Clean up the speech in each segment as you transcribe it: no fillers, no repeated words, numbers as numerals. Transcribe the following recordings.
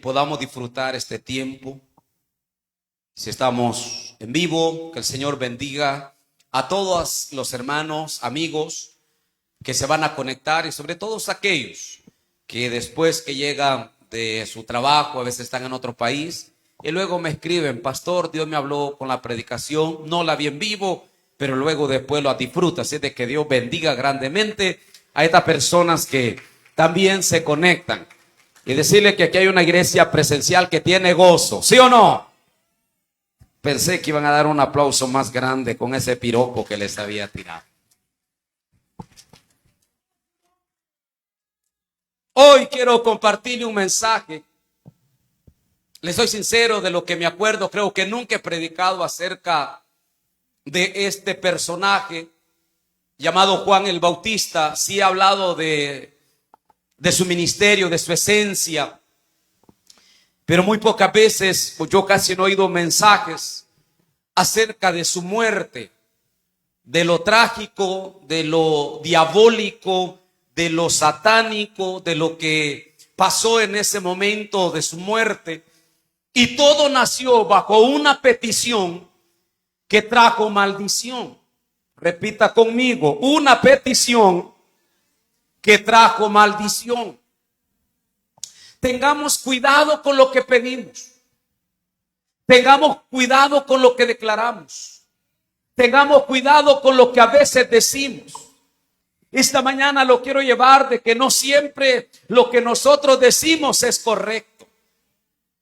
podamos disfrutar este tiempo. Si estamos en vivo, que el Señor bendiga a todos los hermanos, amigos que se van a conectar y sobre todo aquellos que después que llegan de su trabajo, a veces están en otro país y luego me escriben: pastor, Dios me habló con la predicación, no la vi en vivo, pero luego después lo disfruta. Así de que Dios bendiga grandemente a estas personas que también se conectan. Y decirle que aquí hay una iglesia presencial que tiene gozo, ¿sí o no? Pensé que iban a dar un aplauso más grande con ese piropo que les había tirado. Hoy quiero compartirle un mensaje. Les soy sincero, de lo que me acuerdo, creo que nunca he predicado acerca de este personaje llamado Juan el Bautista. Sí he hablado de su ministerio, de su esencia, pero muy pocas veces, pues yo casi no he oído mensajes acerca de su muerte, de lo trágico, de lo diabólico, de lo satánico, de lo que pasó en ese momento de su muerte. Y todo nació bajo una petición que trajo maldición. Repita conmigo: una petición que trajo maldición. Tengamos cuidado con lo que pedimos. Tengamos cuidado con lo que declaramos. Tengamos cuidado con lo que a veces decimos. Esta mañana lo quiero llevar de que no siempre lo que nosotros decimos es correcto.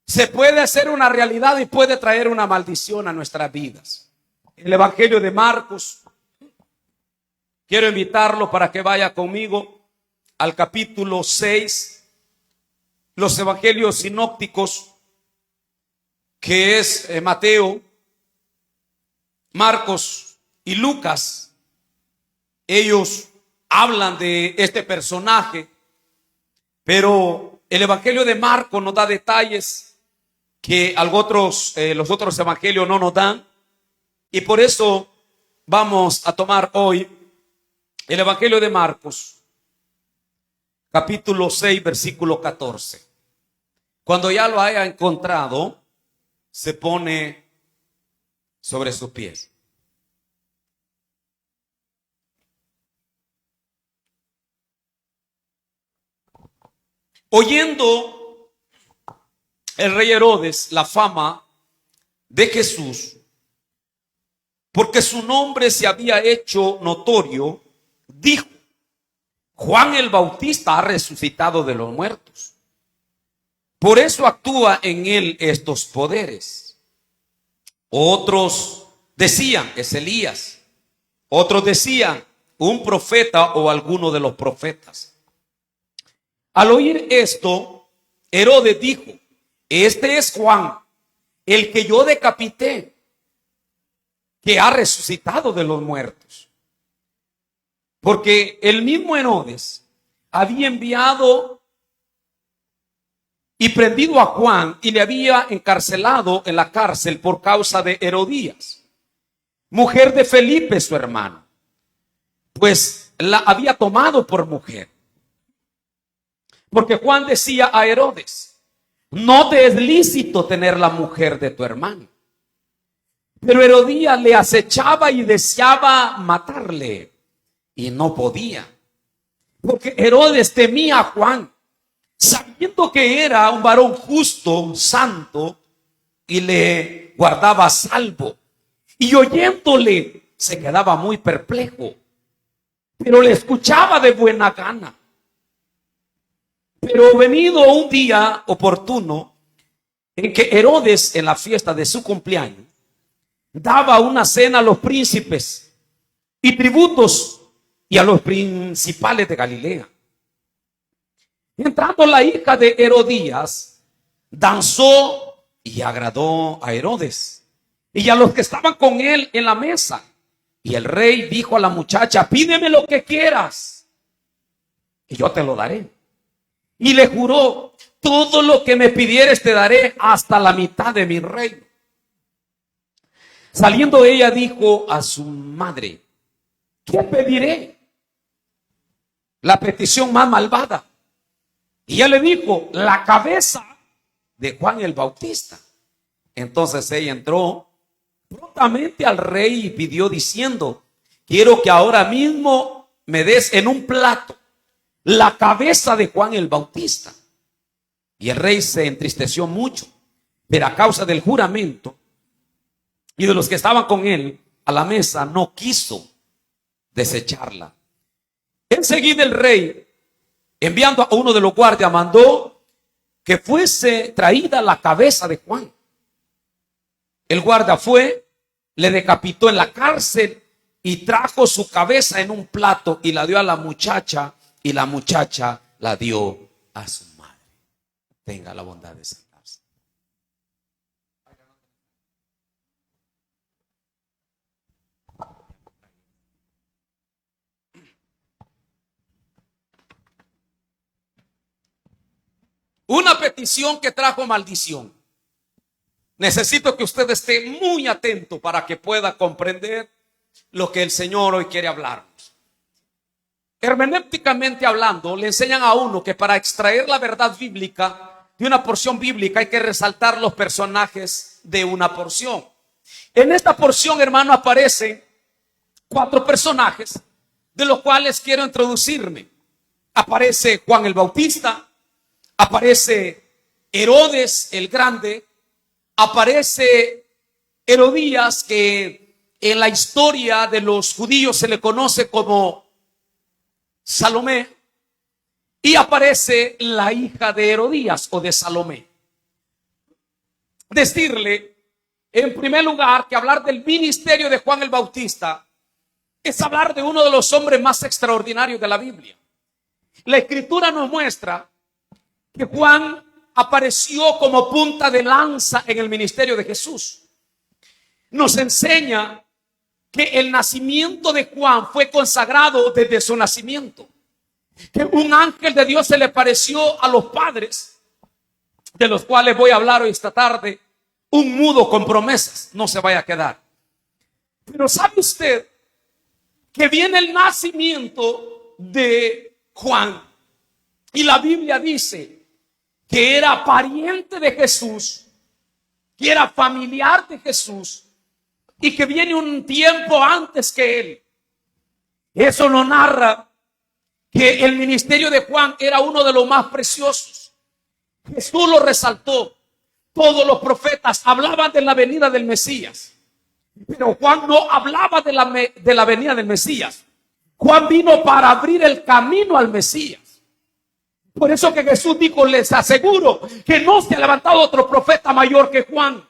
Se puede hacer una realidad y puede traer una maldición a nuestras vidas. El Evangelio de Marcos, quiero invitarlo para que vaya conmigo al capítulo 6. Los evangelios sinópticos, que es Mateo, Marcos y Lucas, ellos hablan de este personaje, pero el evangelio de Marcos nos da detalles que los otros evangelios no nos dan, y por eso vamos a tomar hoy el evangelio de Marcos, capítulo 6, versículo 14. Cuando ya lo haya encontrado, se pone sobre sus pies. Oyendo el rey Herodes la fama de Jesús, porque su nombre se había hecho notorio, dijo: Juan el Bautista ha resucitado de los muertos. Por eso actúa en él estos poderes. Otros decían: es Elías. Otros decían: un profeta o alguno de los profetas. Al oír esto, Herodes dijo: este es Juan, el que yo decapité, que ha resucitado de los muertos. Porque el mismo Herodes había enviado y prendido a Juan y le había encarcelado en la cárcel por causa de Herodías, mujer de Felipe su hermano, pues la había tomado por mujer. Porque Juan decía a Herodes: no te es lícito tener la mujer de tu hermano. Pero Herodías le acechaba y deseaba matarle, y no podía, porque Herodes temía a Juan, sabiendo que era un varón justo, santo, y le guardaba a salvo. Y oyéndole se quedaba muy perplejo, pero le escuchaba de buena gana. Pero venido un día oportuno en que Herodes, en la fiesta de su cumpleaños, daba una cena a los príncipes y tributos y a los principales de Galilea. Entrando la hija de Herodías, danzó y agradó a Herodes y a los que estaban con él en la mesa. Y el rey dijo a la muchacha: pídeme lo que quieras y yo te lo daré. Y le juró: todo lo que me pidieres te daré, hasta la mitad de mi reino. Saliendo ella dijo a su madre: ¿qué pediré? La petición más malvada. Y ella le dijo: la cabeza de Juan el Bautista. Entonces ella entró prontamente al rey y pidió diciendo: quiero que ahora mismo me des en un plato la cabeza de Juan el Bautista. Y el rey se entristeció mucho, pero a causa del juramento y de los que estaban con él a la mesa, no quiso desecharla. Enseguida el rey, enviando a uno de los guardias, mandó que fuese traída la cabeza de Juan. El guardia fue, le decapitó en la cárcel y trajo su cabeza en un plato y la dio a la muchacha, y la muchacha la dio a su madre. Tenga la bondad de sentarse. Una petición que trajo maldición. Necesito que usted esté muy atento para que pueda comprender lo que el Señor hoy quiere hablarnos. Hermenéuticamente hablando, le enseñan a uno que para extraer la verdad bíblica de una porción bíblica hay que resaltar los personajes de una porción. En esta porción, hermano, aparecen 4 personajes de los cuales quiero introducirme. Aparece Juan el Bautista, aparece Herodes el Grande, aparece Herodías, que en la historia de los judíos se le conoce como Salomé, y aparece la hija de Herodías o de Salomé. Decirle, en primer lugar, que hablar del ministerio de Juan el Bautista es hablar de uno de los hombres más extraordinarios de la Biblia. La Escritura nos muestra que Juan apareció como punta de lanza en el ministerio de Jesús. Nos enseña que el nacimiento de Juan fue consagrado desde su nacimiento. Que un ángel de Dios se le pareció a los padres, de los cuales voy a hablar hoy esta tarde. Un mudo con promesas, no se vaya a quedar. Pero ¿sabe usted que viene el nacimiento de Juan? Y la Biblia dice que era pariente de Jesús, que era familiar de Jesús, y que viene un tiempo antes que él. Eso nos narra que el ministerio de Juan era uno de los más preciosos. Jesús lo resaltó. Todos los profetas hablaban de la venida del Mesías, pero Juan no hablaba de la venida del Mesías. Juan vino para abrir el camino al Mesías. Por eso que Jesús dijo: les aseguro que no se ha levantado otro profeta mayor que Juan.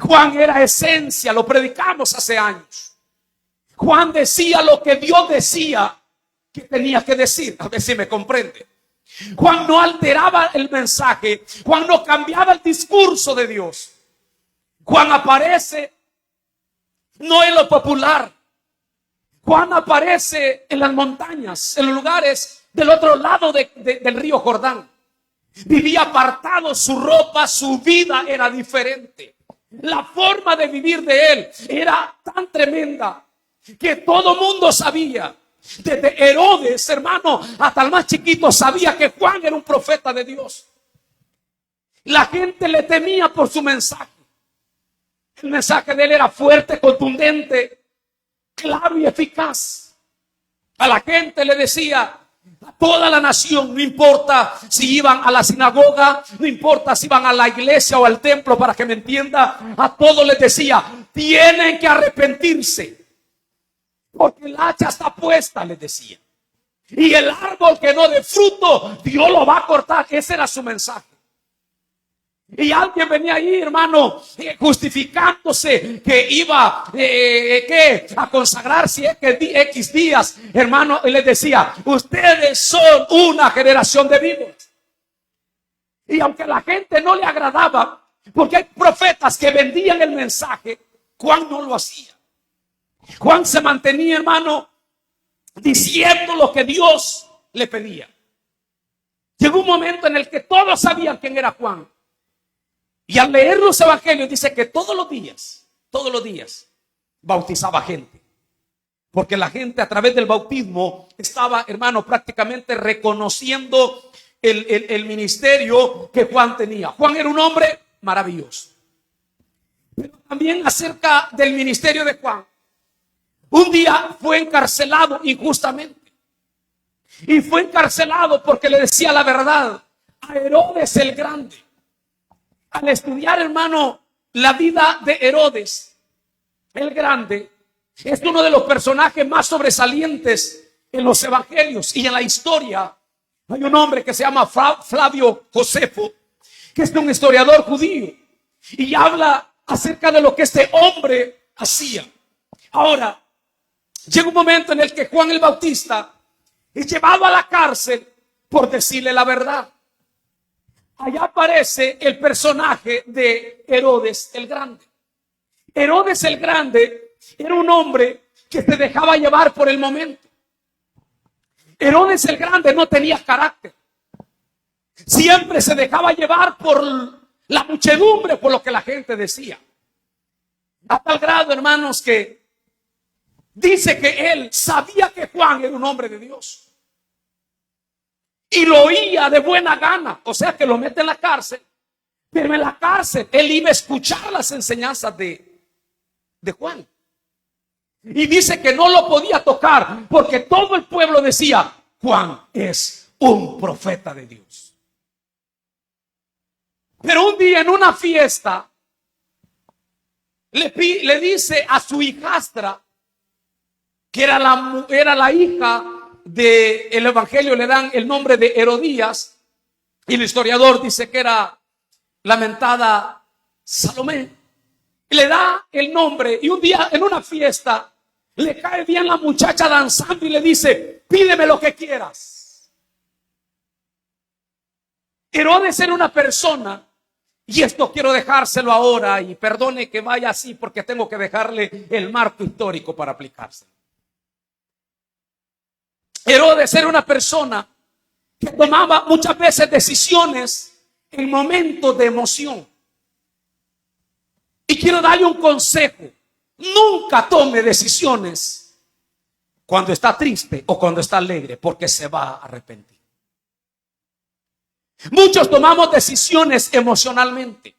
Juan era esencia, lo predicamos hace años. Juan decía lo que Dios decía que tenía que decir. A ver si me comprende. Juan no alteraba el mensaje. Juan no cambiaba el discurso de Dios. Juan aparece no en lo popular. Juan aparece en las montañas, en los lugares del otro lado del río Jordán. Vivía apartado, su ropa, su vida era diferente. La forma de vivir de él era tan tremenda que todo mundo sabía. Desde Herodes, hermano, hasta el más chiquito sabía que Juan era un profeta de Dios. La gente le temía por su mensaje. El mensaje de él era fuerte, contundente, claro y eficaz. A la gente le decía, a toda la nación, no importa si iban a la sinagoga, no importa si iban a la iglesia o al templo, para que me entienda, a todos les decía: tienen que arrepentirse, porque el hacha está puesta, les decía, y el árbol que no dé fruto, Dios lo va a cortar. Ese era su mensaje. Y alguien venía ahí, hermano, justificándose que iba a consagrarse X días, hermano, y les decía: ustedes son una generación de víboras. Y aunque a la gente no le agradaba, porque hay profetas que vendían el mensaje, Juan no lo hacía. Juan se mantenía, hermano, diciendo lo que Dios le pedía. Llegó un momento en el que todos sabían quién era Juan. Y al leer los evangelios dice que todos los días bautizaba gente. Porque la gente a través del bautismo estaba, hermano, prácticamente reconociendo el ministerio que Juan tenía. Juan era un hombre maravilloso. Pero también acerca del ministerio de Juan, un día fue encarcelado injustamente. Y fue encarcelado porque le decía la verdad a Herodes el Grande. Al estudiar, hermano, la vida de Herodes el Grande, es uno de los personajes más sobresalientes en los evangelios y en la historia. Hay un hombre que se llama Flavio Josefo, que es un historiador judío, y habla acerca de lo que este hombre hacía. Ahora, llega un momento en el que Juan el Bautista es llevado a la cárcel por decirle la verdad. Allá aparece el personaje de Herodes el Grande. Herodes el Grande era un hombre que se dejaba llevar por el momento. Herodes el Grande no tenía carácter. Siempre se dejaba llevar por la muchedumbre, por lo que la gente decía. A tal grado, hermanos, que dice que él sabía que Juan era un hombre de Dios. Y lo oía de buena gana. O sea que lo mete en la cárcel. Pero en la cárcel él iba a escuchar las enseñanzas de Juan. Y dice que no lo podía tocar porque todo el pueblo decía: Juan es un profeta de Dios. Pero un día en una fiesta le dice a su hijastra, que era la hija del evangelio, le dan el nombre de Herodías, y el historiador dice que era lamentada Salomé. Le da el nombre, y un día en una fiesta le cae bien la muchacha danzando y le dice: pídeme lo que quieras. Herodes era una persona, y esto quiero dejárselo ahora, y perdone que vaya así porque tengo que dejarle el marco histórico para aplicarse. Herodes era una persona que tomaba muchas veces decisiones en momentos de emoción. Y quiero darle un consejo: nunca tome decisiones cuando está triste o cuando está alegre, porque se va a arrepentir. Muchos tomamos decisiones emocionalmente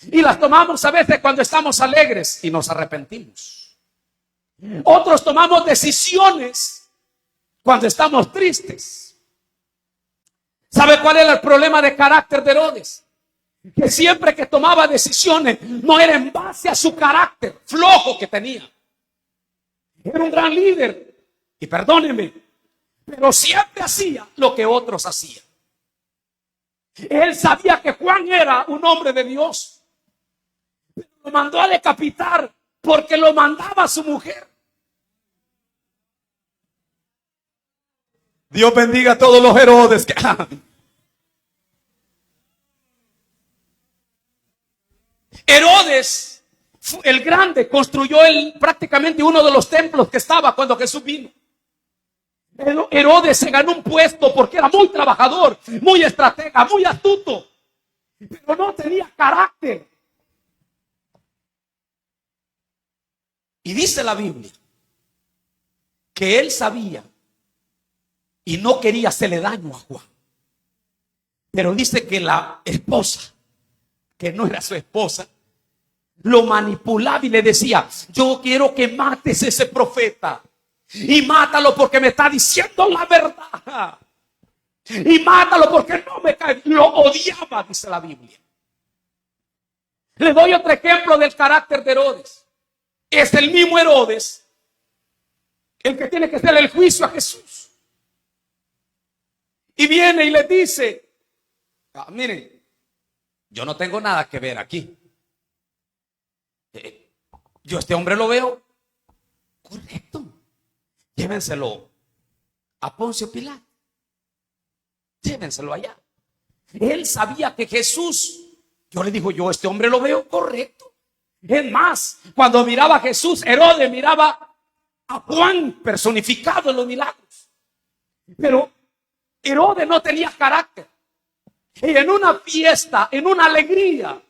y las tomamos a veces cuando estamos alegres y nos arrepentimos. Otros tomamos decisiones cuando estamos tristes. ¿Sabe cuál era el problema de carácter de Herodes? Que siempre que tomaba decisiones no era en base a su carácter flojo que tenía. Era un gran líder, y perdónenme, pero siempre hacía lo que otros hacían. Él sabía que Juan era un hombre de Dios, pero lo mandó a decapitar porque lo mandaba a su mujer. Dios bendiga a todos los Herodes que... Herodes el Grande construyó prácticamente uno de los templos que estaba cuando Jesús vino. Herodes se ganó un puesto porque era muy trabajador, muy estratega, muy astuto, pero no tenía carácter. Y dice la Biblia que él sabía y no quería hacerle daño a Juan. Pero dice que la esposa, que no era su esposa, lo manipulaba y le decía: yo quiero que mates a ese profeta, y mátalo porque me está diciendo la verdad, y mátalo porque no me cae. Lo odiaba, dice la Biblia. Le doy otro ejemplo del carácter de Herodes. Es el mismo Herodes el que tiene que hacer el juicio a Jesús, y viene y le dice: miren, yo no tengo nada que ver aquí. Yo este hombre lo veo correcto. Llévenselo a Poncio Pilato. Llévenselo allá. Él sabía que Jesús, yo le digo: yo este hombre lo veo correcto. Es más, cuando miraba a Jesús, Herodes miraba a Juan personificado en los milagros. Pero Herodes no tenía carácter. Y en una fiesta, en una alegría,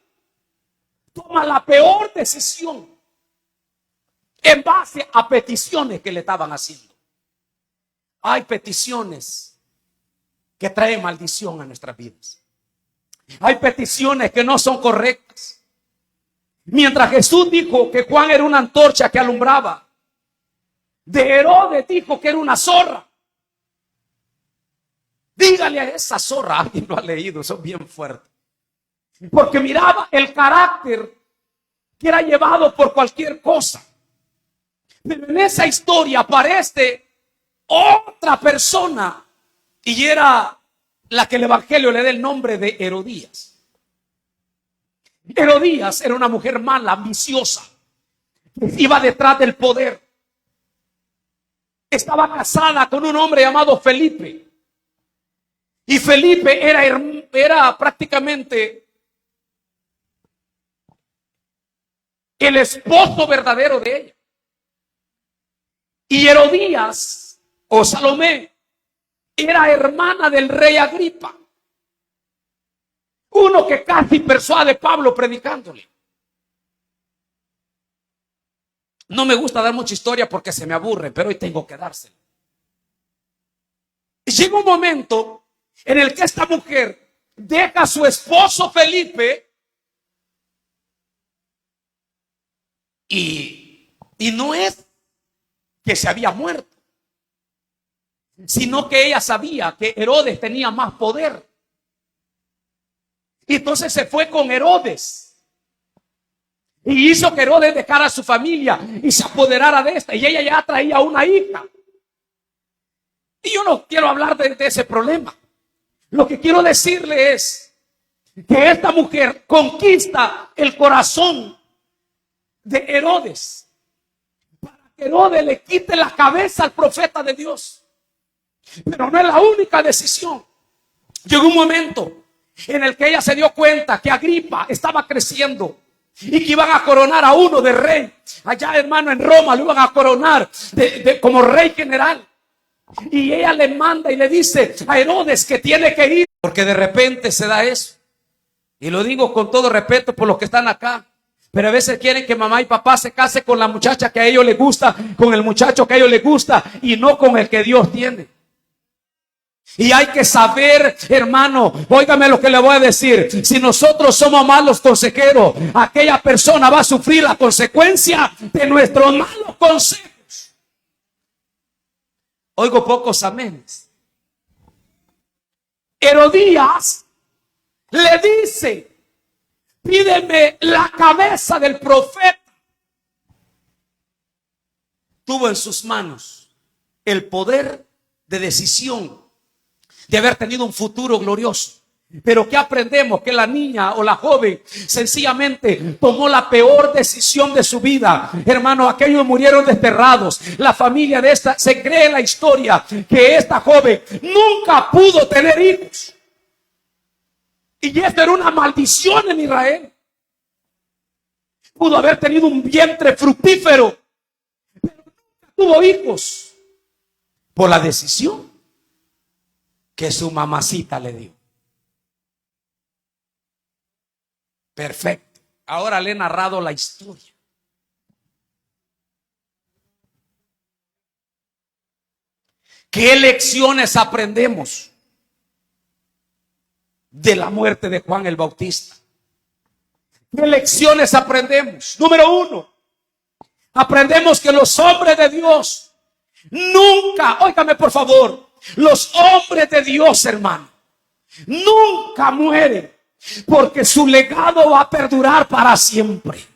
toma la peor decisión en base a peticiones que le estaban haciendo. Hay peticiones que traen maldición a nuestras vidas. Hay peticiones que no son correctas. Mientras Jesús dijo que Juan era una antorcha que alumbraba, de Herodes dijo que era una zorra. Dígale a esa zorra, alguien lo ha leído, eso es bien fuerte. Porque miraba el carácter que era llevado por cualquier cosa. Pero en esa historia aparece otra persona y era la que el Evangelio le da el nombre de Herodías. Herodías era una mujer mala, ambiciosa, iba detrás del poder. Estaba casada con un hombre llamado Felipe. Y Felipe era prácticamente el esposo verdadero de ella. Y Herodías o Salomé era hermana del rey Agripa, uno que casi persuade a Pablo predicándole. No me gusta dar mucha historia porque se me aburre, pero hoy tengo que dársela. Y llega un momento en el que esta mujer deja a su esposo Felipe y no es que se había muerto, sino que ella sabía que Herodes tenía más poder. Y entonces se fue con Herodes. Y hizo que Herodes dejara a su familia y se apoderara de esta. Y ella ya traía una hija. Y yo no quiero hablar de ese problema. Lo que quiero decirle es que esta mujer conquista el corazón de Herodes. Para que Herodes le quite la cabeza al profeta de Dios. Pero no es la única decisión. Llegó un momento en el que ella se dio cuenta que Agripa estaba creciendo y que iban a coronar a uno de rey. Allá, hermano, en Roma lo iban a coronar como rey general. Y ella le manda y le dice a Herodes que tiene que ir. Porque de repente se da eso. Y lo digo con todo respeto por los que están acá. Pero a veces quieren que mamá y papá se case con la muchacha que a ellos les gusta, con el muchacho que a ellos les gusta y no con el que Dios tiene. Y hay que saber, hermano, óigame lo que le voy a decir. Si nosotros somos malos consejeros, aquella persona va a sufrir la consecuencia de nuestros malos consejos. Oigo pocos amenes. Herodías le dice: pídeme la cabeza del profeta. Tuvo en sus manos el poder de decisión de haber tenido un futuro glorioso. Pero ¿qué aprendemos? Que la niña o la joven sencillamente tomó la peor decisión de su vida. Hermano, aquellos murieron desterrados. La familia de esta, se cree en la historia que esta joven nunca pudo tener hijos. Y esto era una maldición en Israel. Pudo haber tenido un vientre fructífero, pero nunca tuvo hijos por la decisión que su mamacita le dio. Perfecto. Ahora le he narrado la historia. ¿Qué lecciones aprendemos de la muerte de Juan el Bautista? ¿Qué lecciones aprendemos? Número uno, aprendemos que los hombres de Dios nunca, óigame por favor, los hombres de Dios, hermano, nunca mueren, porque su legado va a perdurar para siempre.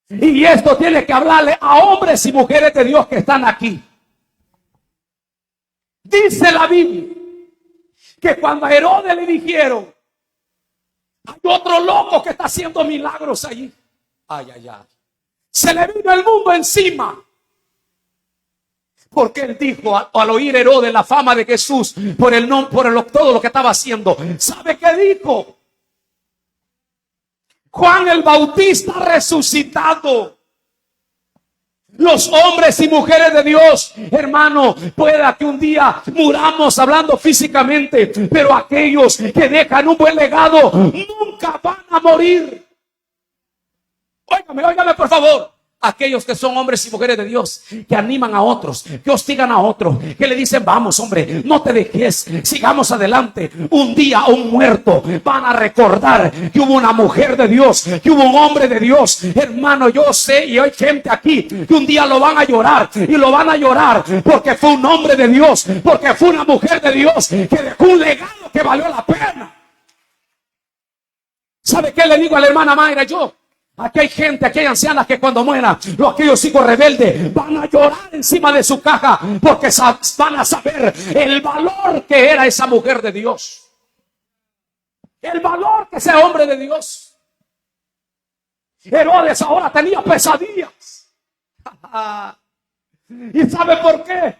Y esto tiene que hablarle a hombres y mujeres de Dios que están aquí. Dice la Biblia que cuando a Herodes le dijeron: hay otro loco que está haciendo milagros allí, ay, ay, ay, se le vino el mundo encima. Porque él dijo, al oír Herodes la fama de Jesús por todo lo que estaba haciendo, ¿sabe qué dijo? Juan el Bautista resucitado. Los hombres y mujeres de Dios, hermano, pueda que un día muramos hablando físicamente, pero aquellos que dejan un buen legado nunca van a morir. Óigame por favor. aquellos que son hombres y mujeres de Dios, que animan a otros, que hostigan a otros, que le dicen: vamos, hombre, no te dejes, sigamos adelante. Un día un muerto van a recordar que hubo una mujer de Dios, que hubo un hombre de Dios. Hermano, yo sé, y hay gente aquí que un día lo van a llorar, y lo van a llorar porque fue un hombre de Dios, porque fue una mujer de Dios que dejó un legado que valió la pena. ¿Sabe qué le digo a la hermana Mayra? Aquí hay gente, aquí hay ancianas que cuando mueran, aquellos hijos rebeldes van a llorar encima de su caja, porque van a saber el valor que era esa mujer de Dios, el valor que ese hombre de Dios. Herodes ahora tenía pesadillas. ¿Y sabe por qué?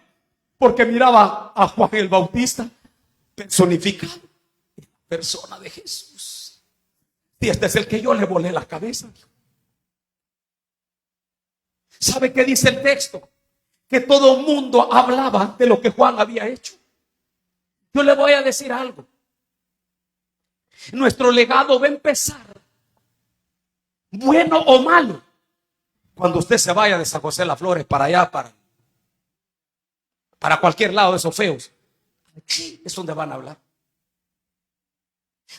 Porque miraba a Juan el Bautista personificado, persona de Jesús. Y este es el que yo le volé la cabeza. ¿Sabe qué dice el texto? Que todo el mundo hablaba de lo que Juan había hecho. Yo le voy a decir algo. Nuestro legado va a empezar, bueno o malo, cuando usted se vaya de San José de las Flores para allá, para cualquier lado de esos feos. Aquí es donde van a hablar.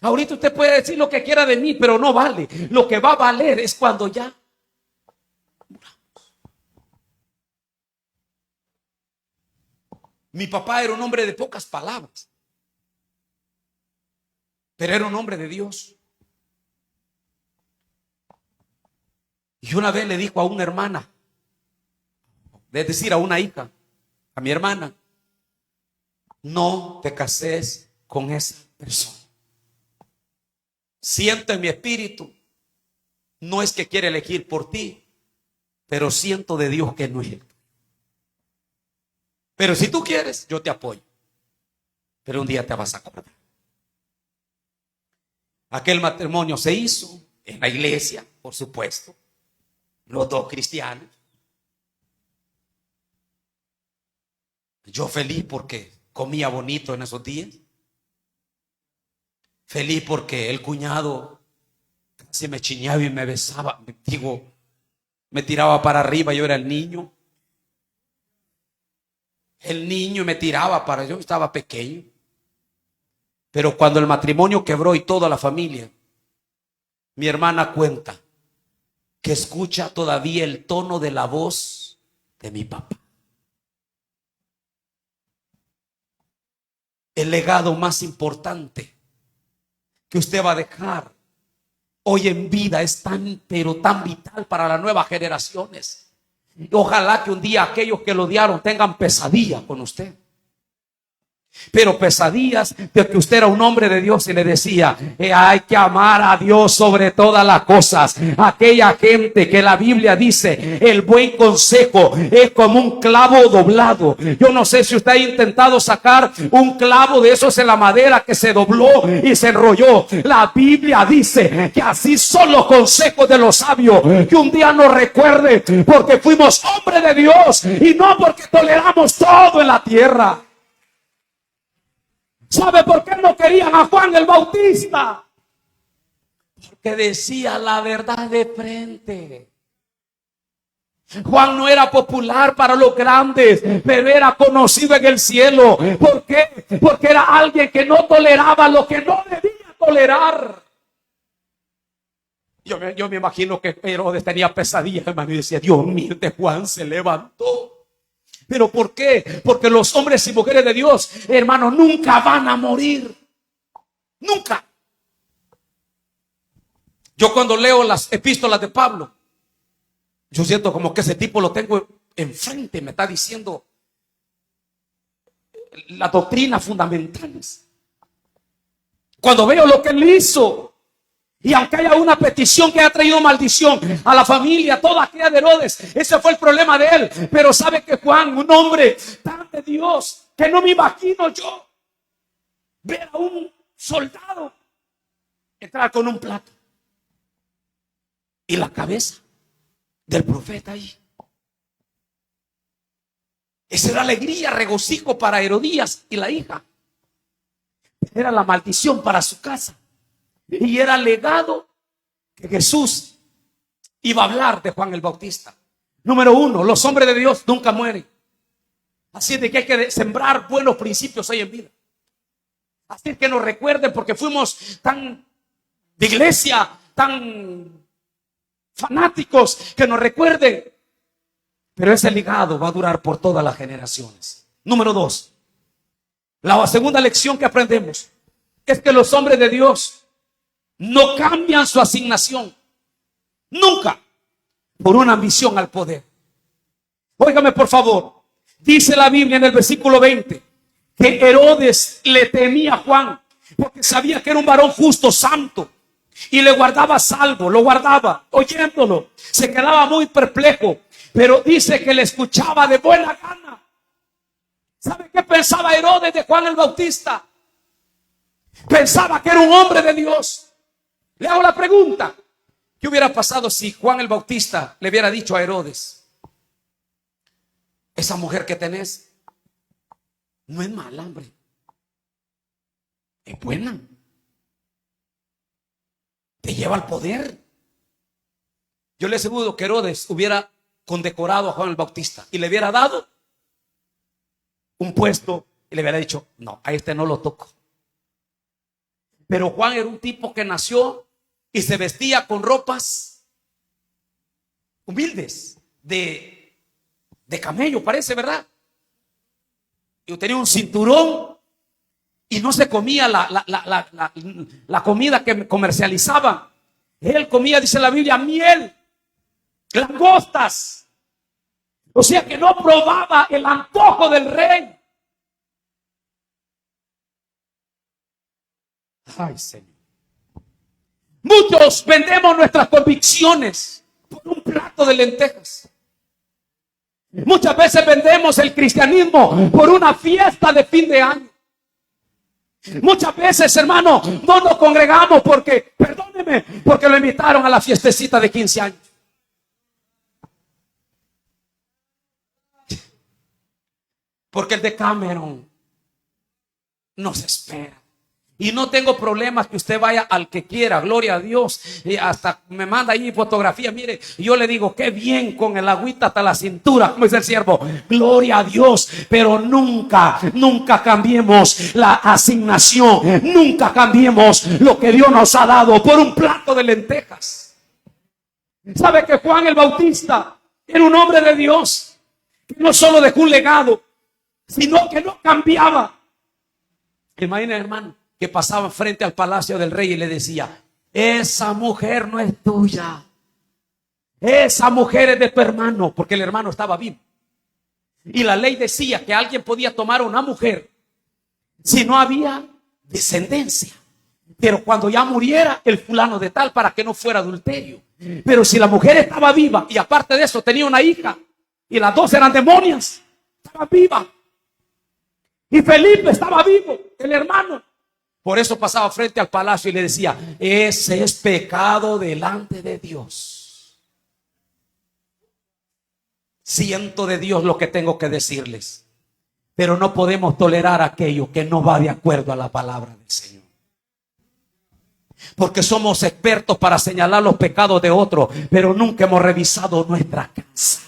Ahorita usted puede decir lo que quiera de mí, pero no vale. Lo que va a valer es cuando ya muramos. Mi papá era un hombre de pocas palabras, pero era un hombre de Dios. Y una vez le dijo a una hermana, es decir, a una hija, a mi hermana: no te cases con esa persona. Siento en mi espíritu, no es que quiere elegir por ti, pero siento de Dios que no es él. Pero si tú quieres, yo te apoyo. Pero un día te vas a acordar. Aquel matrimonio se hizo en la iglesia, por supuesto, los dos cristianos. Yo feliz porque comía bonito en esos días. Feliz porque el cuñado casi me chiñaba y me besaba. Me tiraba para arriba, yo era el niño. El niño me tiraba para... Yo estaba pequeño. Pero cuando el matrimonio quebró y toda la familia, mi hermana cuenta que escucha todavía el tono de la voz de mi papá. El legado más importante que usted va a dejar hoy en vida es tan, pero tan vital para las nuevas generaciones. Ojalá que un día aquellos que lo odiaron tengan pesadilla con usted. Pero pesadillas de que usted era un hombre de Dios y le decía: hay que amar a Dios sobre todas las cosas. Aquella gente que la Biblia dice: el buen consejo es como un clavo doblado. Yo no sé si usted ha intentado sacar un clavo de esos en la madera que se dobló y se enrolló. La Biblia dice que así son los consejos de los sabios, que un día nos recuerde porque fuimos hombres de Dios y no porque toleramos todo en la tierra. ¿Sabe por qué no querían a Juan el Bautista? Porque decía la verdad de frente. Juan no era popular para los grandes, pero era conocido en el cielo. ¿Por qué? Porque era alguien que no toleraba lo que no debía tolerar. Yo me imagino que Herodes tenía pesadillas, hermano, y decía: Dios mío, de Juan se levantó. ¿Pero por qué? Porque los hombres y mujeres de Dios, hermano, nunca van a morir. Nunca. Yo cuando leo las epístolas de Pablo, yo siento como que ese tipo lo tengo enfrente, me está diciendo las doctrinas fundamentales. Cuando veo lo que él hizo, y aunque haya una petición que ha traído maldición a la familia, toda aquella de Herodes, ese fue el problema de él. Pero sabe que Juan, un hombre tan de Dios, que no me imagino yo ver a un soldado entrar con un plato y la cabeza del profeta ahí. Esa era alegría, regocijo para Herodías y la hija. Era la maldición para su casa. Y era legado que Jesús iba a hablar de Juan el Bautista. Número uno, los hombres de Dios nunca mueren. Así es de que hay que sembrar buenos principios hoy en vida. Así es que nos recuerden, porque fuimos tan de iglesia, tan fanáticos, que nos recuerden. Pero ese legado va a durar por todas las generaciones. Número dos, la segunda lección que aprendemos es que los hombres de Dios no cambian su asignación nunca por una ambición al poder. Óigame por favor, dice la Biblia en el versículo 20 que Herodes le temía a Juan porque sabía que era un varón justo, santo, y le guardaba salvo, lo guardaba, oyéndolo, se quedaba muy perplejo, pero dice que le escuchaba de buena gana. ¿Sabe qué pensaba Herodes de Juan el Bautista? Pensaba que era un hombre de Dios. Le hago la pregunta: ¿qué hubiera pasado si Juan el Bautista le hubiera dicho a Herodes: esa mujer que tenés no es mala, hombre, es buena, te lleva al poder? Yo le aseguro que Herodes hubiera condecorado a Juan el Bautista y le hubiera dado un puesto y le hubiera dicho: no, a este no lo toco. Pero Juan era un tipo que nació y se vestía con ropas humildes, de camello, parece, ¿verdad? Y tenía un cinturón y no se comía la comida que comercializaban. Él comía, dice la Biblia, miel, langostas. O sea que no probaba el antojo del rey. Ay, Señor. Muchos vendemos nuestras convicciones por un plato de lentejas. Muchas veces vendemos el cristianismo por una fiesta de fin de año. Muchas veces, hermano, no nos congregamos porque, perdóneme, porque lo invitaron a la fiestecita de 15 años. Porque el de Cameron nos espera. Y no tengo problemas que usted vaya al que quiera, gloria a Dios. Y hasta me manda ahí fotografía. Mire, yo le digo, qué bien, con el agüita hasta la cintura, como dice el siervo, gloria a Dios. Pero nunca cambiemos la asignación. Nunca cambiemos lo que Dios nos ha dado por un plato de lentejas. ¿Sabe que Juan el Bautista era un hombre de Dios? Que no solo dejó un legado, sino que no cambiaba. Imagina, hermano, que pasaba frente al palacio del rey y le decía: esa mujer no es tuya, esa mujer es de tu hermano, porque el hermano estaba vivo. Y la ley decía que alguien podía tomar a una mujer si no había descendencia, pero cuando ya muriera el fulano de tal, para que no fuera adulterio. Pero si la mujer estaba viva y aparte de eso tenía una hija y las dos eran demonias, estaba viva. Y Felipe estaba vivo, el hermano. Por eso pasaba frente al palacio y le decía: ese es pecado delante de Dios. Siento de Dios lo que tengo que decirles, pero no podemos tolerar aquello que no va de acuerdo a la palabra del Señor. Porque somos expertos para señalar los pecados de otros, pero nunca hemos revisado nuestra casa.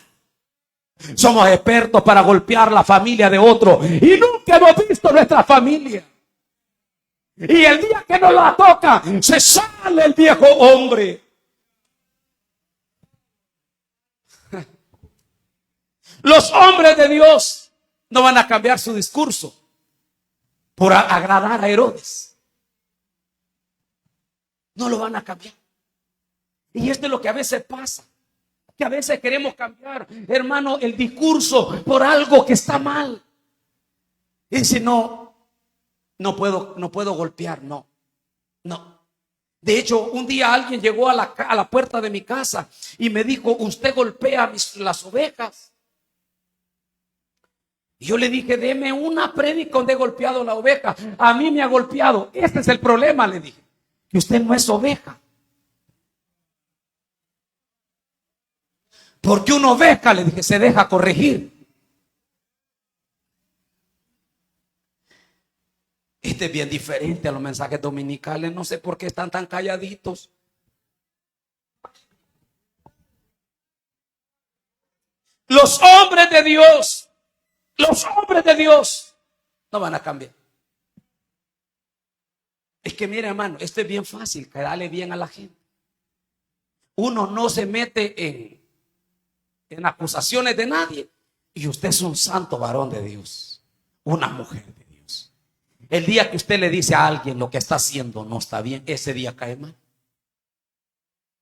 Somos expertos para golpear la familia de otro y nunca hemos visto nuestra familia. Y el día que nos la toca, se sale el viejo hombre. Los hombres de Dios no van a cambiar su discurso por agradar a Herodes. No lo van a cambiar. Y esto es lo que a veces pasa. Que a veces queremos cambiar, hermano, el discurso por algo que está mal. Y dice: no puedo golpear, no. De hecho, un día alguien llegó a la puerta de mi casa y me dijo: usted golpea las ovejas. Y yo le dije: deme una prédica donde he golpeado la oveja. A mí me ha golpeado. Este es el problema, le dije, que usted no es oveja. Porque una oveja, le dije, se deja corregir. Este es bien diferente a los mensajes dominicales. No sé por qué están tan calladitos. los hombres de Dios no van a cambiar. Es que mire, hermano, esto es bien fácil, quedarle bien a la gente. Uno no se mete en acusaciones de nadie. Y usted es un santo varón de Dios, una mujer de Dios. El día que usted le dice a alguien lo que está haciendo no está bien, ese día cae mal.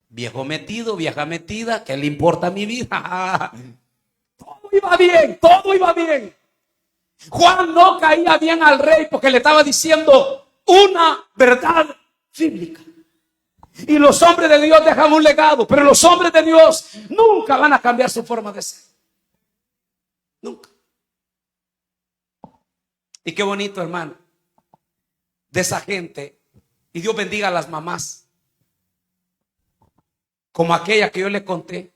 Viejo metido, vieja metida, ¿qué le importa mi vida? Todo iba bien, todo iba bien. Juan no caía bien al rey porque le estaba diciendo una verdad bíblica. Y los hombres de Dios dejan un legado, pero los hombres de Dios nunca van a cambiar su forma de ser. Nunca. Y qué bonito, hermano, de esa gente. Y Dios bendiga a las mamás, como aquella que yo le conté,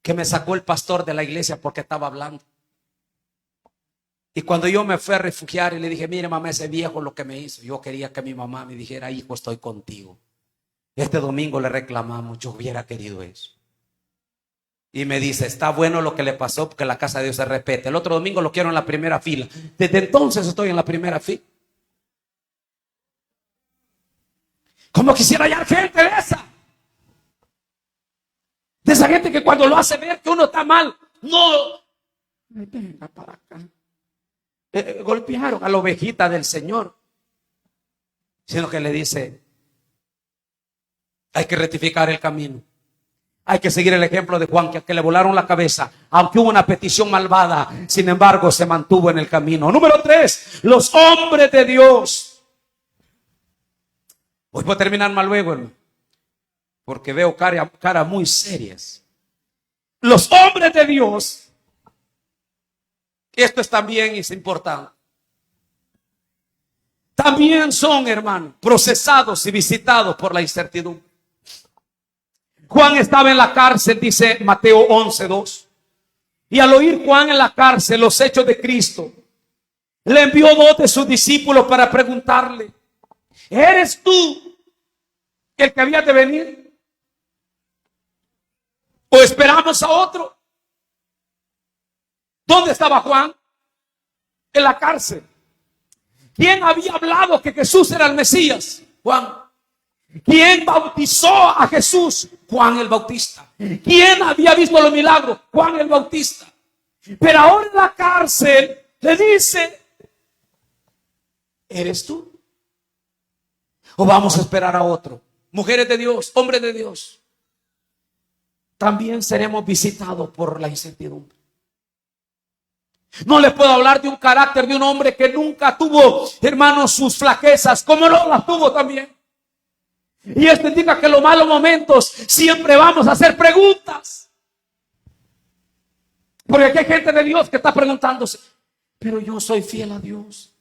que me sacó el pastor de la iglesia porque estaba hablando. Y cuando yo me fui a refugiar y le dije, mire mamá, ese viejo lo que me hizo, yo quería que mi mamá me dijera, hijo, estoy contigo. Este domingo le reclamamos, yo hubiera querido eso. Y me dice, está bueno lo que le pasó porque la casa de Dios se respeta. El otro domingo lo quiero en la primera fila. Desde entonces estoy en la primera fila. Como quisiera hallar gente de esa. De esa gente que cuando lo hace ver que uno está mal, no. Venga para acá. Golpearon a la ovejita del Señor. Sino que le dice, hay que rectificar el camino. Hay que seguir el ejemplo de Juan, que le volaron la cabeza, aunque hubo una petición malvada, sin embargo se mantuvo en el camino. Número 3, los hombres de Dios. Hoy voy a terminar más luego, hermano, porque veo cara muy serias. Los hombres de Dios, esto es también es importante, también son, hermano, procesados y visitados por la incertidumbre. Juan estaba en la cárcel, dice Mateo 11:2. Y al oír Juan en la cárcel los hechos de Cristo, le envió 2 de sus discípulos para preguntarle, ¿eres tú el que había de venir? ¿O esperamos a otro? ¿Dónde estaba Juan? En la cárcel. ¿Quién había hablado que Jesús era el Mesías? Juan. ¿Quién bautizó a Jesús? Juan el Bautista. ¿Quién había visto los milagros? Juan el Bautista. Pero ahora en la cárcel le dice, ¿eres tú? ¿O vamos a esperar a otro? Mujeres de Dios, hombres de Dios, también seremos visitados por la incertidumbre. No les puedo hablar de un carácter de un hombre que nunca tuvo, hermanos, sus flaquezas, como no las tuvo también. Y esto indica que en los malos momentos siempre vamos a hacer preguntas. Porque aquí hay gente de Dios que está preguntándose, pero yo soy fiel a Dios,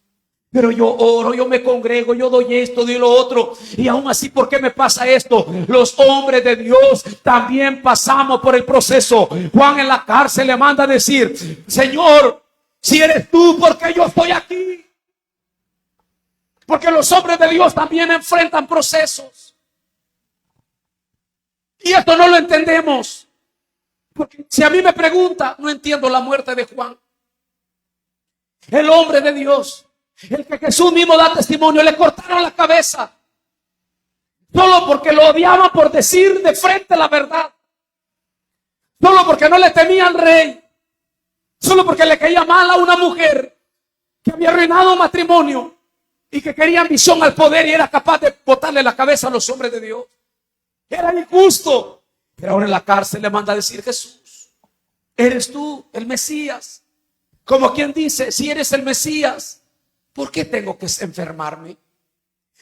pero yo oro, yo me congrego, yo doy esto, doy lo otro, y aún así, ¿por qué me pasa esto? Los hombres de Dios también pasamos por el proceso. Juan en la cárcel le manda a decir, Señor, si eres tú, ¿por qué yo estoy aquí? Porque los hombres de Dios también enfrentan procesos. Y esto no lo entendemos. Porque si a mí me pregunta, no entiendo la muerte de Juan. El hombre de Dios, el que Jesús mismo da testimonio, le cortaron la cabeza. Solo porque lo odiaban por decir de frente la verdad. Solo porque no le temía al rey. Solo porque le caía mal a una mujer que había arruinado un matrimonio y que quería ambición al poder y era capaz de botarle la cabeza a los hombres de Dios. Era injusto. Pero ahora en la cárcel le manda a decir, Jesús, ¿eres tú el Mesías? Como quien dice, si eres el Mesías, ¿por qué tengo que enfermarme?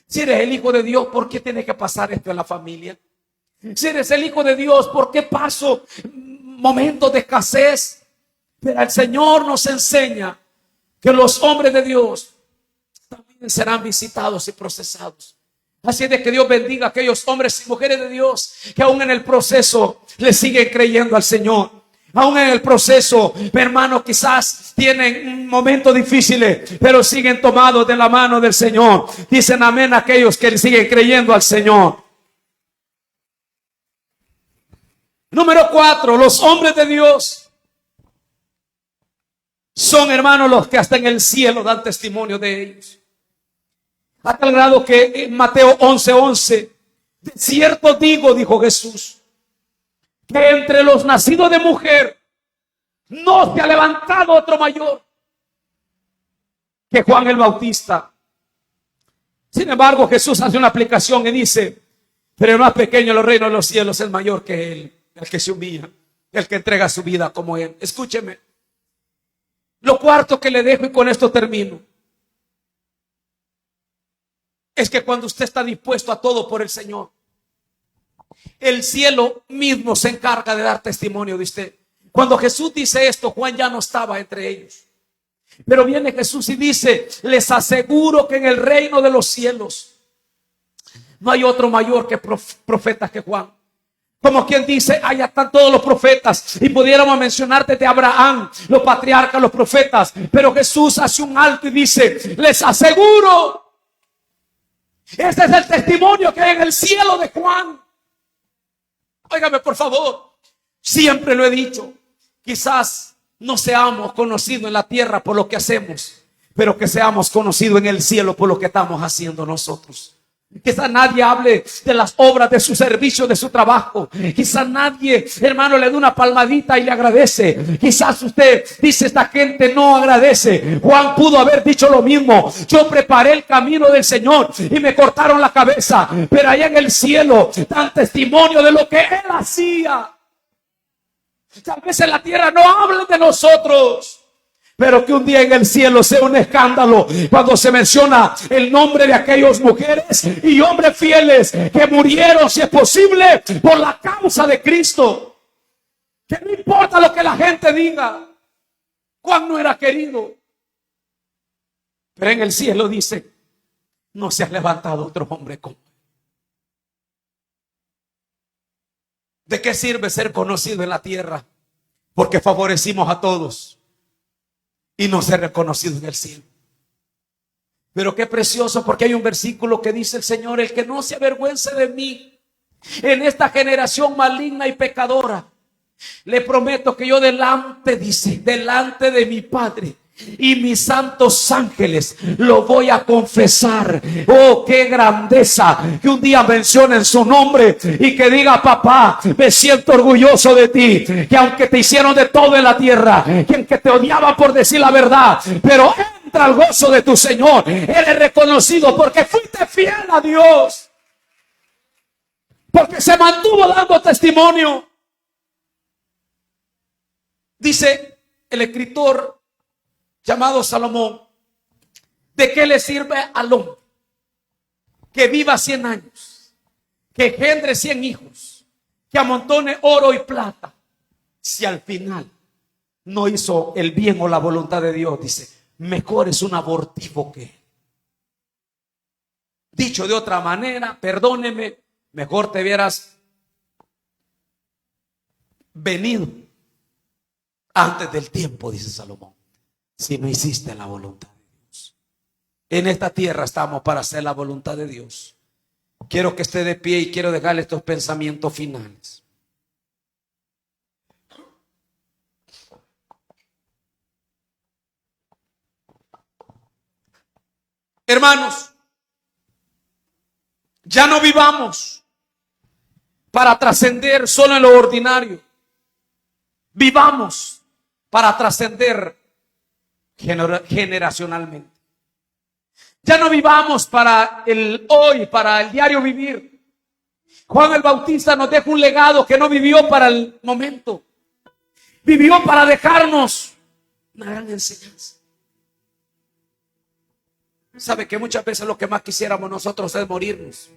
Si eres el Hijo de Dios, ¿por qué tiene que pasar esto en la familia? Si eres el Hijo de Dios, ¿por qué paso momentos de escasez? Pero el Señor nos enseña que los hombres de Dios también serán visitados y procesados. Así es de que Dios bendiga a aquellos hombres y mujeres de Dios que aún en el proceso le siguen creyendo al Señor. Aún en el proceso, hermanos, quizás tienen momentos difíciles, pero siguen tomados de la mano del Señor. Dicen amén a aquellos que le siguen creyendo al Señor. Número 4, los hombres de Dios son, hermanos, los que hasta en el cielo dan testimonio de ellos. A tal grado que en Mateo 11:11, de cierto digo, dijo Jesús, que entre los nacidos de mujer no se ha levantado otro mayor que Juan el Bautista. Sin embargo, Jesús hace una aplicación y dice, pero el más pequeño en los reinos de los cielos es mayor que él, el que se humilla, el que entrega su vida como él. Escúcheme. Lo cuarto que le dejo, y con esto termino, es que cuando usted está dispuesto a todo por el Señor, el cielo mismo se encarga de dar testimonio de usted. Cuando Jesús dice esto, Juan ya no estaba entre ellos. Pero viene Jesús y dice, les aseguro que en el reino de los cielos no hay otro mayor que profeta que Juan. Como quien dice, allá están todos los profetas y pudiéramos mencionar desde Abraham, los patriarcas, los profetas. Pero Jesús hace un alto y dice, les aseguro, este es el testimonio que hay en el cielo de Juan. Óigame por favor, siempre lo he dicho, quizás no seamos conocidos en la tierra por lo que hacemos, pero que seamos conocidos en el cielo por lo que estamos haciendo nosotros. Quizás nadie hable de las obras de su servicio, de su trabajo. Quizás nadie, hermano, le dé una palmadita y le agradece. Quizás usted dice, esta gente no agradece. Juan pudo haber dicho lo mismo. Yo preparé el camino del Señor y me cortaron la cabeza, pero allá en el cielo dan testimonio de lo que Él hacía. Tal vez en la tierra no hablen de nosotros, pero que un día en el cielo sea un escándalo cuando se menciona el nombre de aquellas mujeres y hombres fieles que murieron, si es posible, por la causa de Cristo. Que no importa lo que la gente diga, Juan no era querido, pero en el cielo dice, no se ha levantado otro hombre como él. ¿De qué sirve ser conocido en la tierra? Porque favorecimos a todos y no ser reconocido en el cielo. Pero qué precioso, porque hay un versículo que dice el Señor, el que no se avergüence de mí en esta generación maligna y pecadora, le prometo que yo delante, dice, delante de mi Padre y mis santos ángeles lo voy a confesar. Oh, qué grandeza que un día mencionen su nombre y que diga, papá, me siento orgulloso de ti, que aunque te hicieron de todo en la tierra, que aunque te odiaban por decir la verdad, pero entra al gozo de tu Señor. Eres reconocido porque fuiste fiel a Dios, porque se mantuvo dando testimonio. Dice el escritor llamado Salomón, ¿de qué le sirve al hombre que viva 100 años, que engendre 100 hijos, que amontone oro y plata, si al final no hizo el bien o la voluntad de Dios? Dice, mejor es un abortivo que él. Dicho de otra manera, perdóneme, mejor te hubieras venido antes del tiempo, dice Salomón, si no hiciste la voluntad de Dios. En esta tierra estamos para hacer la voluntad de Dios. Quiero que esté de pie y quiero dejarle estos pensamientos finales. Hermanos, ya no vivamos para trascender solo en lo ordinario. Vivamos para trascender generacionalmente. Ya no vivamos para el hoy, para el diario vivir. Juan el Bautista nos deja un legado que no vivió para el momento. Vivió para dejarnos una gran enseñanza. Sabe que muchas veces lo que más quisiéramos nosotros es morirnos.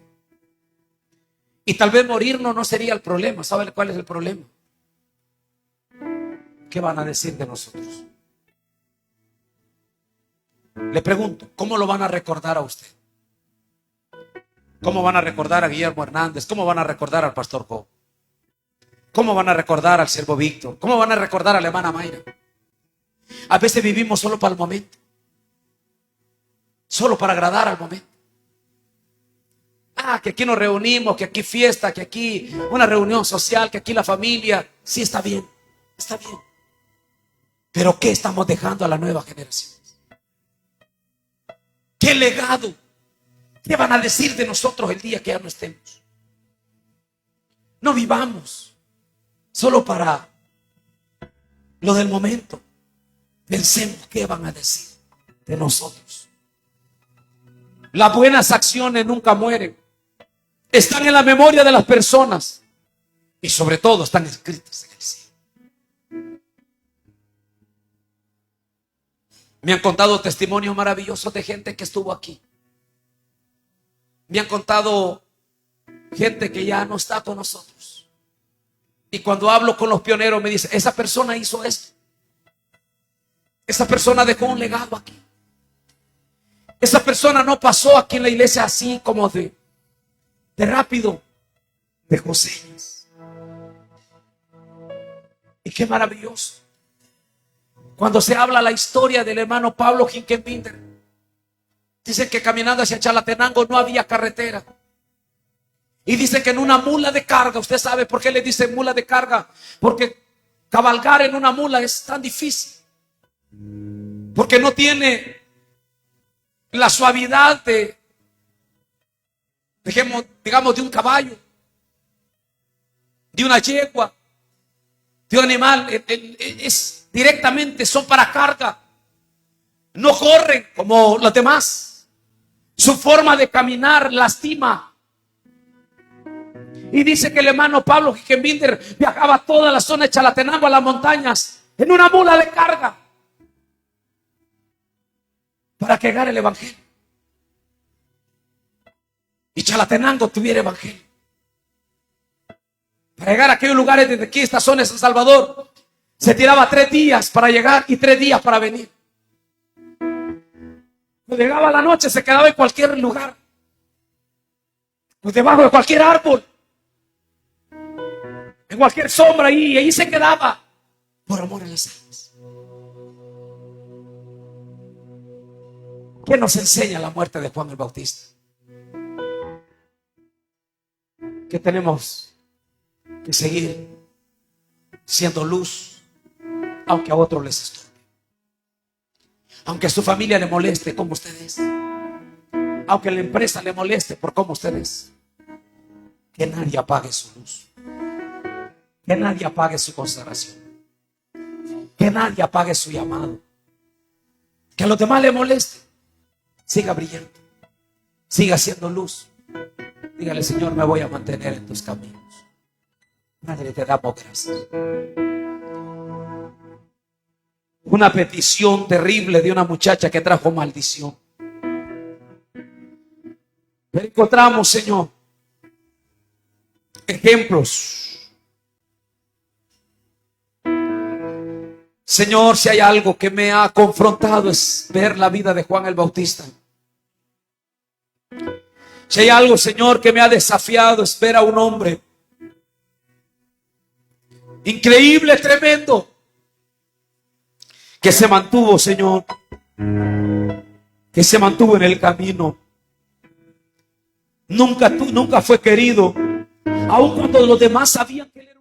Y tal vez morirnos no sería el problema. ¿Sabe cuál es el problema? ¿Qué van a decir de nosotros? Le pregunto, ¿cómo lo van a recordar a usted? ¿Cómo van a recordar a Guillermo Hernández? ¿Cómo van a recordar al pastor Job? ¿Cómo van a recordar al siervo Víctor? ¿Cómo van a recordar a la hermana Mayra? A veces vivimos solo para el momento, solo para agradar al momento. que aquí nos reunimos, que aquí fiesta, que aquí una reunión social, que aquí la familia. Sí, está bien, está bien. Pero ¿qué estamos dejando a la nueva generación? ¿Qué legado? ¿Qué van a decir de nosotros el día que ya no estemos? No vivamos solo para lo del momento. Pensemos qué van a decir de nosotros. Las buenas acciones nunca mueren. Están en la memoria de las personas. Y sobre todo están escritas en el cielo. Me han contado testimonios maravillosos de gente que estuvo aquí. Me han contado gente que ya no está con nosotros. Y cuando hablo con los pioneros me dice, esa persona hizo esto. Esa persona dejó un legado aquí. Esa persona no pasó aquí en la iglesia así como de rápido. Dejó señas. Y qué maravilloso. Cuando se habla la historia del hermano Pablo Hinkenbinder, dicen que caminando hacia Chalatenango no había carretera. Y dicen que en una mula de carga, usted sabe por qué le dicen mula de carga, porque cabalgar en una mula es tan difícil. Porque no tiene la suavidad digamos, de un caballo, de una yegua, de un animal. Es directamente, son para carga. No corren como los demás. Su forma de caminar lastima. Y dice que el hermano Pablo Hinkenbinder viajaba a toda la zona de Chalatenango, a las montañas, en una mula de carga, para que llegara el evangelio. Y Chalatenango tuviera evangelio. Para llegar a aquellos lugares desde aquí, esta zona de San Salvador, se tiraba 3 días para llegar y 3 días para venir. Cuando llegaba la noche se quedaba en cualquier lugar, pues debajo de cualquier árbol, en cualquier sombra, y ahí se quedaba por amor a las almas. ¿Qué nos enseña la muerte de Juan el Bautista? Que tenemos que seguir siendo luz, aunque a otros les estorbe, aunque a su familia le moleste como ustedes, aunque la empresa le moleste por cómo ustedes. Que nadie apague su luz, que nadie apague su consagración, que nadie apague su llamado. Que a los demás le moleste, siga brillando, siga siendo luz. Dígale: Señor, me voy a mantener en tus caminos. Padre, te damos gracias. Una petición terrible de una muchacha que trajo maldición. Pero encontramos, Señor, ejemplos. Señor, si hay algo que me ha confrontado es ver la vida de Juan el Bautista. Si hay algo, Señor, que me ha desafiado es ver a un hombre increíble, tremendo, que se mantuvo, Señor, que se mantuvo en el camino. Nunca fue querido, aun cuando los demás sabían que él era